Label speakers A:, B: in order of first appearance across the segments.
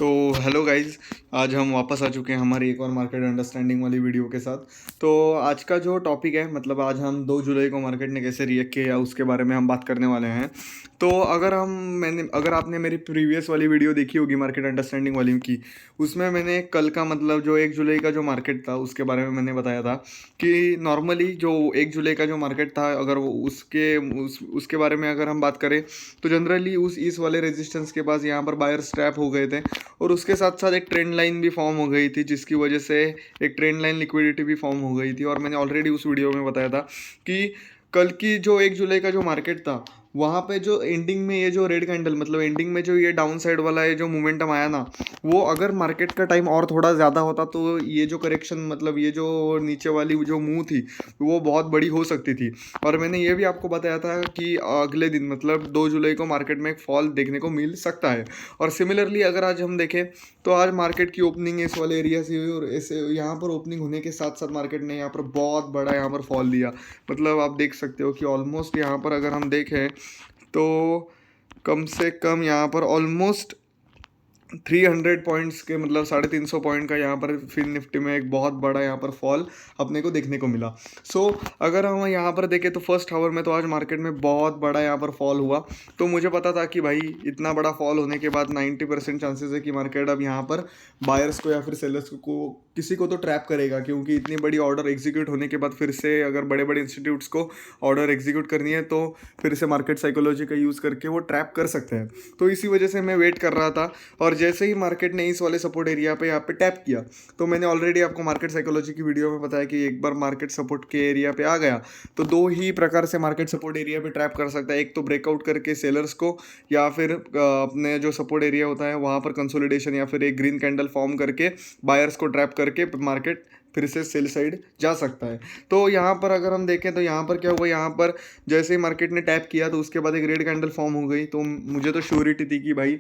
A: तो hello guys, आज हम वापस आ चुके हैं हमारी एक और मार्केट अंडरस्टैंडिंग वाली वीडियो के साथ। तो आज का जो टॉपिक है, मतलब आज हम 2 जुलाई को मार्केट ने कैसे रिएक्ट किया उसके बारे में हम बात करने वाले हैं। तो अगर आपने मेरी प्रीवियस वाली वीडियो देखी होगी मार्केट अंडरस्टैंडिंग वाली की, उसमें मैंने कल का मतलब जो 1 जुलाई का जो मार्केट था उसके बारे में मैंने बताया था कि नॉर्मली जो 1 जुलाई का जो मार्केट था, अगर वो उसके बारे में अगर हम बात करें तो जनरली उस इस वाले रेजिस्टेंस के पास यहाँ पर बायर स्ट्रैप हो गए थे और उसके साथ साथ एक ट्रेंड लाइन भी फॉर्म हो गई थी, जिसकी वजह से एक ट्रेंड लाइन लिक्विडिटी भी फॉर्म हो गई थी। और मैंने ऑलरेडी उस वीडियो में बताया था कि कल की जो 1 जुलाई का जो मार्केट था, वहाँ पे जो एंडिंग में ये जो रेड कैंडल, मतलब एंडिंग में जो ये डाउन साइड वाला ये जो मोमेंटम आया ना, वो अगर मार्केट का टाइम और थोड़ा ज़्यादा होता तो ये जो करेक्शन, मतलब ये जो नीचे वाली जो मूव थी वो बहुत बड़ी हो सकती थी। और मैंने ये भी आपको बताया था कि अगले दिन मतलब 2 जुलाई को मार्केट में एक फॉल देखने को मिल सकता है। और सिमिलरली अगर आज हम देखें तो आज मार्केट की ओपनिंग इस वाले एरिया से हुई और ऐसे यहाँ पर ओपनिंग होने के साथ साथ मार्केट ने यहाँ पर बहुत बड़ा यहाँ पर फॉल दिया। मतलब आप देख सकते हो कि ऑलमोस्ट यहाँ पर अगर हम देखें तो कम से कम यहाँ पर ऑलमोस्ट 300 पॉइंट्स के, मतलब 350 पॉइंट का यहाँ पर फिन निफ्टी में एक बहुत बड़ा यहाँ पर फॉल अपने को देखने को मिला। अगर हम यहाँ पर देखें तो फर्स्ट आवर में तो आज मार्केट में बहुत बड़ा यहाँ पर फॉल हुआ। तो मुझे पता था कि भाई इतना बड़ा फॉल होने के बाद 90% चांसेस है कि मार्केट अब यहाँ पर बायर्स को या फिर सेलर्स को किसी को तो ट्रैप करेगा, क्योंकि इतनी बड़ी ऑर्डर एग्जीक्यूट होने के बाद फिर से अगर बड़े बड़े इंस्टीट्यूट्स को ऑर्डर एग्जीक्यूट करनी है तो फिर से मार्केट साइकोलॉजी का यूज़ करके वो ट्रैप कर सकते हैं। तो इसी वजह से मैं वेट कर रहा था। और जैसे ही मार्केट ने इस वाले सपोर्ट एरिया पे यहाँ पे टैप किया, तो मैंने ऑलरेडी आपको मार्केट साइकोलॉजी की वीडियो में बताया कि एक बार मार्केट सपोर्ट के एरिया पे आ गया तो 2 ही प्रकार से मार्केट सपोर्ट एरिया पे ट्रैप कर सकता है। एक तो ब्रेकआउट करके सेलर्स को, या फिर अपने जो सपोर्ट एरिया होता है वहाँ पर कंसोलिडेशन या फिर एक ग्रीन कैंडल फॉर्म करके बायर्स को ट्रैप करके मार्केट फिर से सेल साइड जा सकता है। तो यहाँ पर अगर हम देखें तो यहाँ पर क्या हुआ, यहाँ पर जैसे ही मार्केट ने टैप किया तो उसके बाद एक रेड कैंडल फॉर्म हो गई। तो मुझे तो श्योरिटी थी कि भाई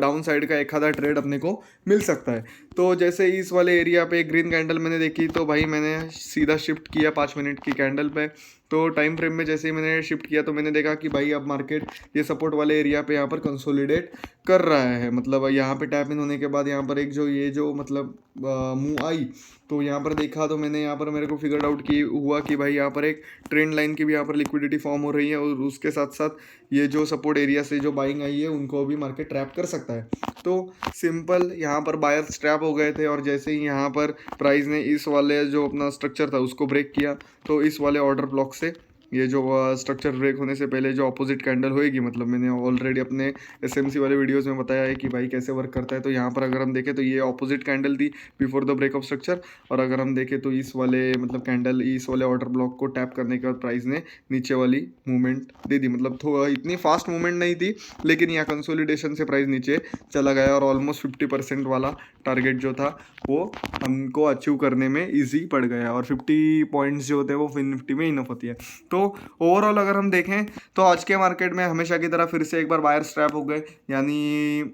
A: डाउन साइड का एक आधा ट्रेड अपने को मिल सकता है। तो जैसे ही इस वाले एरिया पे ग्रीन कैंडल मैंने देखी तो भाई मैंने सीधा शिफ्ट किया 5 मिनट की कैंडल पे। तो टाइम फ्रेम में जैसे ही मैंने शिफ्ट किया तो मैंने देखा कि भाई अब मार्केट ये सपोर्ट वाले एरिया पे यहाँ पर कंसोलिडेट कर रहा है। मतलब यहाँ पे टैप इन होने के बाद यहाँ पर एक जो ये जो मतलब मूव आई, तो यहाँ पर देखा तो मैंने यहाँ पर मेरे को फिगर आउट की हुआ कि भाई यहाँ पर एक ट्रेंड लाइन की भी यहाँ पर लिक्विडिटी फॉर्म हो रही है और उसके साथ साथ ये जो सपोर्ट एरिया से जो बाइंग आई है उनको भी मार्केट ट्रैप कर सकता है। तो सिंपल यहाँ पर बायर्स ट्रैप हो गए थे और जैसे ही यहाँ पर प्राइस ने इस वाले जो अपना स्ट्रक्चर था उसको ब्रेक किया तो इस वाले ऑर्डर ब्लॉक से ये जो स्ट्रक्चर ब्रेक होने से पहले जो अपोजिट कैंडल होएगी, मतलब मैंने ऑलरेडी अपने एसएमसी वाले वीडियोस में बताया है कि भाई कैसे वर्क करता है। तो यहाँ पर अगर हम देखें तो ये अपोजिट कैंडल थी before the break of structure, और अगर हम देखें तो इस वाले मतलब कैंडल इस वाले ऑर्डर ब्लॉक को टैप करने के बाद प्राइस ने नीचे वाली मूवमेंट दे दी। मतलब थोड़ा इतनी फास्ट मूवमेंट नहीं थी, लेकिन यहाँ कंसोलिडेशन से प्राइस नीचे चला गया और ऑलमोस्ट 50% वाला टारगेट जो था वो हमको अचीव करने में ईजी पड़ गया। और 50 पॉइंट्स जो होते हैं वो फिन निफ्टी में इनफ होती है। तो ओवरऑल अगर हम देखें तो आज के मार्केट में हमेशा की तरह फिर से एक बार बायर स्ट्रैप हो गए। यानी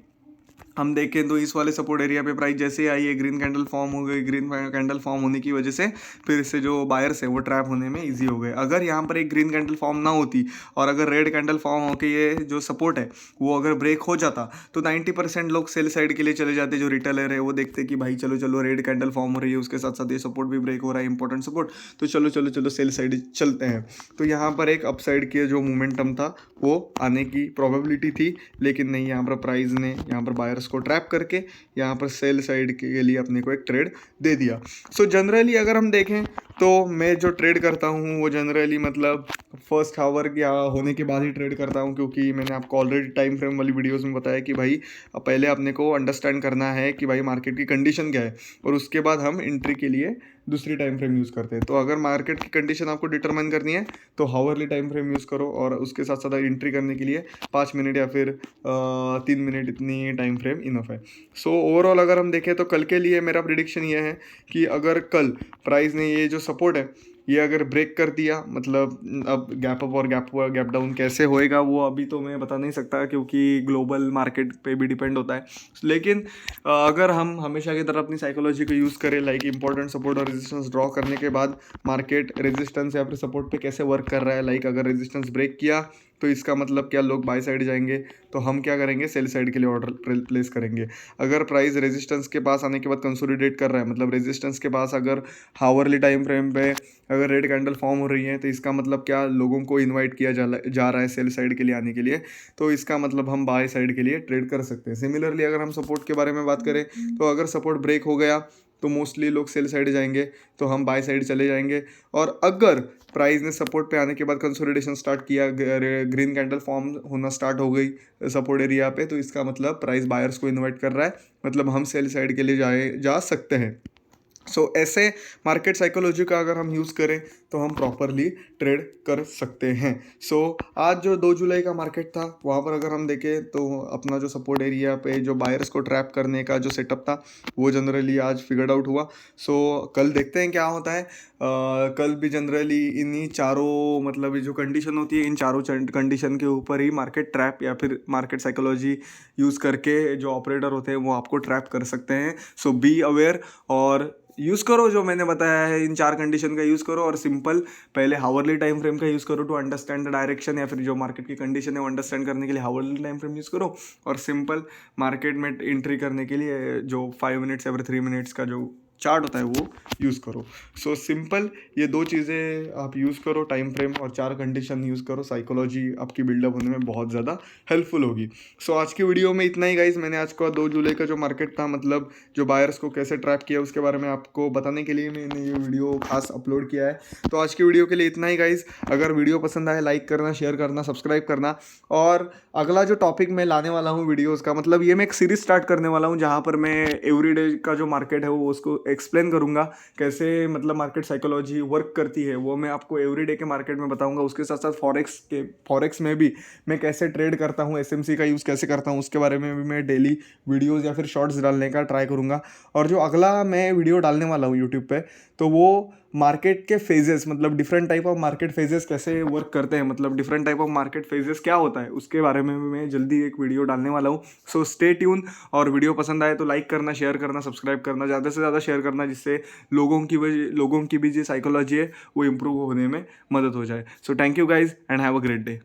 A: हम देखें तो इस वाले सपोर्ट एरिया पे प्राइस जैसे ही आई है ग्रीन कैंडल फॉर्म हो गई, ग्रीन कैंडल फॉर्म होने की वजह से फिर से जो बायर्स है वो ट्रैप होने में इजी हो गए। अगर यहाँ पर एक ग्रीन कैंडल फॉर्म ना होती और अगर रेड कैंडल फॉर्म होकर ये जो सपोर्ट है वो अगर ब्रेक हो जाता तो 90% लोग सेल साइड के लिए चले जाते। जो रिटेलर है वो देखते कि भाई चलो चलो रेड कैंडल फॉर्म हो रही है, उसके साथ साथ ये सपोर्ट भी ब्रेक हो रहा है, इंपॉर्टेंट सपोर्ट, तो चलो चलो चलो सेल साइड चलते हैं। तो यहाँ पर एक अपसाइड के जो मोमेंटम था वो आने की प्रोबेबिलिटी थी, लेकिन नहीं, यहाँ पर प्राइस ने यहाँ पर बायर्स को ट्रैप करके यहाँ पर सेल साइड के लिए अपने को एक ट्रेड दे दिया। जनरली अगर हम देखें तो मैं जो ट्रेड करता हूँ वो जनरली मतलब फर्स्ट आवर या होने के बाद ही ट्रेड करता हूँ, क्योंकि मैंने आपको ऑलरेडी टाइम फ्रेम वाली वीडियोस में बताया कि भाई पहले अपने को अंडरस्टैंड करना है कि भाई मार्केट की कंडीशन क्या है और उसके बाद हम एंट्री के लिए दूसरी टाइम फ्रेम यूज़ करते हैं। तो अगर मार्केट की कंडीशन आपको डिटरमाइन करनी है तो हावरली टाइम फ्रेम यूज़ करो और उसके साथ साथ एंट्री करने के लिए 5 मिनट या फिर 3 मिनट इतनी टाइम फ्रेम इनफ है। ओवरऑल अगर हम देखें तो कल के लिए मेरा प्रिडिक्शन ये है कि अगर कल प्राइस ने ये जो सपोर्ट है ये अगर ब्रेक कर दिया, मतलब अब गैप अप और गैप डाउन कैसे होएगा वो अभी तो मैं बता नहीं सकता, क्योंकि ग्लोबल मार्केट पे भी डिपेंड होता है। लेकिन अगर हम हमेशा की तरह अपनी साइकोलॉजी को यूज़ करें, लाइक इंपॉर्टेंट सपोर्ट और रेजिस्टेंस ड्रॉ करने के बाद मार्केट रेजिस्टेंस या फिर सपोर्ट पे कैसे वर्क कर रहा है, लाइक अगर रेजिस्टेंस ब्रेक किया तो इसका मतलब क्या, लोग बाय साइड जाएंगे तो हम क्या करेंगे, सेल साइड के लिए ऑर्डर प्लेस करेंगे। अगर प्राइस रेजिस्टेंस के पास आने के बाद कंसोलिडेट कर रहा है, मतलब रेजिस्टेंस के पास अगर हावरली टाइम फ्रेम पे अगर रेड कैंडल फॉर्म हो रही है, तो इसका मतलब क्या, लोगों को इनवाइट किया जा रहा है सेल साइड के लिए आने के लिए, तो इसका मतलब हम बाय साइड के लिए ट्रेड कर सकते हैं। सिमिलरली अगर हम सपोर्ट के बारे में बात करें, तो अगर सपोर्ट ब्रेक हो गया तो मोस्टली लोग सेल साइड जाएंगे, तो हम बाय साइड चले जाएंगे। और अगर प्राइस ने सपोर्ट पे आने के बाद कंसोलिडेशन स्टार्ट किया, ग्रीन कैंडल फॉर्म होना स्टार्ट हो गई सपोर्ट एरिया पे, तो इसका मतलब प्राइस बायर्स को इनवाइट कर रहा है, मतलब हम सेल साइड के लिए जा सकते हैं। ऐसे मार्केट साइकोलॉजी का अगर हम यूज़ करें तो हम प्रॉपरली ट्रेड कर सकते हैं। आज जो 2 जुलाई का मार्केट था, वहाँ पर अगर हम देखें तो अपना जो सपोर्ट एरिया पे जो बायर्स को ट्रैप करने का जो सेटअप था, वो जनरली आज फिगर्ड आउट हुआ। कल देखते हैं क्या होता है। कल भी जनरली इन्हीं चारों, मतलब ये जो कंडीशन होती है, इन चारों कंडीशन के ऊपर ही मार्केट ट्रैप या फिर मार्केट साइकोलॉजी यूज़ करके जो ऑपरेटर होते हैं वो आपको ट्रैप कर सकते हैं। बी अवेयर और यूज़ करो जो मैंने बताया है, इन 4 कंडीशन का यूज़ करो, और सिंपल पहले हावरली टाइम फ्रेम का यूज़ करो टू अंडरस्टैंड द डायरेक्शन, या फिर जो मार्केट की कंडीशन है वो अंडरस्टैंड करने के लिए हावरली टाइम फ्रेम यूज़ करो, और सिंपल मार्केट में एंट्री करने के लिए जो 5 मिनट्स या फिर 3 मिनट्स का जो चार्ट होता है वो यूज़ करो। सिंपल ये 2 चीज़ें आप यूज़ करो, टाइम फ्रेम और 4 कंडीशन यूज़ करो, साइकोलॉजी आपकी बिल्डअप होने में बहुत ज़्यादा हेल्पफुल होगी। आज की वीडियो में इतना ही गाइज। मैंने आज का 2 जुलाई का जो मार्केट था, मतलब जो बायर्स को कैसे ट्रैप किया, उसके बारे में आपको बताने के लिए मैंने ये वीडियो खास अपलोड किया है। तो आज की वीडियो के लिए इतना ही गाइज। अगर वीडियो पसंद आए, लाइक करना, शेयर करना, सब्सक्राइब करना। और अगला जो टॉपिक मैं लाने वाला हूँ वीडियोज़ का, मतलब ये मैं एक सीरीज स्टार्ट करने वाला हूँ जहाँ पर मैं एवरीडे का जो मार्केट है वो उसको एक्सप्लेन करूँगा, कैसे मतलब मार्केट साइकोलॉजी वर्क करती है, वो मैं आपको एवरीडे के मार्केट में बताऊँगा। उसके साथ साथ फॉरेक्स में भी मैं कैसे ट्रेड करता हूँ, एसएमसी का यूज़ कैसे करता हूँ, उसके बारे में भी मैं डेली वीडियोज़ या फिर शॉर्ट्स डालने का ट्राई करूँगा। और जो अगला मैं वीडियो डालने वाला हूँ यूट्यूब पे, तो वो मार्केट के फेजेस, मतलब different type of market phases कैसे वर्क करते हैं, मतलब different type of market phases क्या होता है, उसके बारे में भी मैं जल्दी एक वीडियो डालने वाला हूँ। Stay tune. और वीडियो पसंद आए तो लाइक करना, शेयर करना, सब्सक्राइब करना, ज़्यादा से ज़्यादा शेयर करना, जिससे लोगों की भी जो साइकोलॉजी है वो इम्प्रूव होने में मदद हो जाए। Thank you guys and have a great day.